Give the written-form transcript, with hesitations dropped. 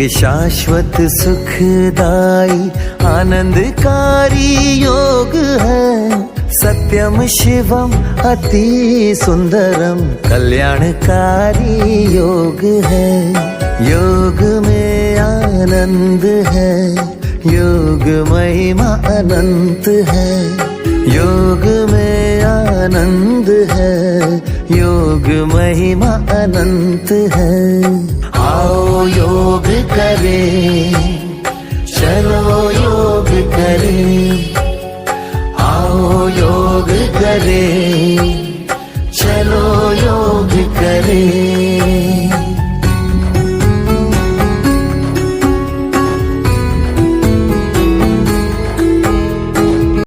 ये शाश्वत सुखदाई आनंदकारी योग है। सत्यम शिवम अति सुंदरम कल्याणकारी योग है। योग में आनंद है, योग महिमा अनंत है। योग में आनंद है, योग महिमा अनंत है। आओ योग करें, चलो योग करें। आओ योग करें, चलो योग करें।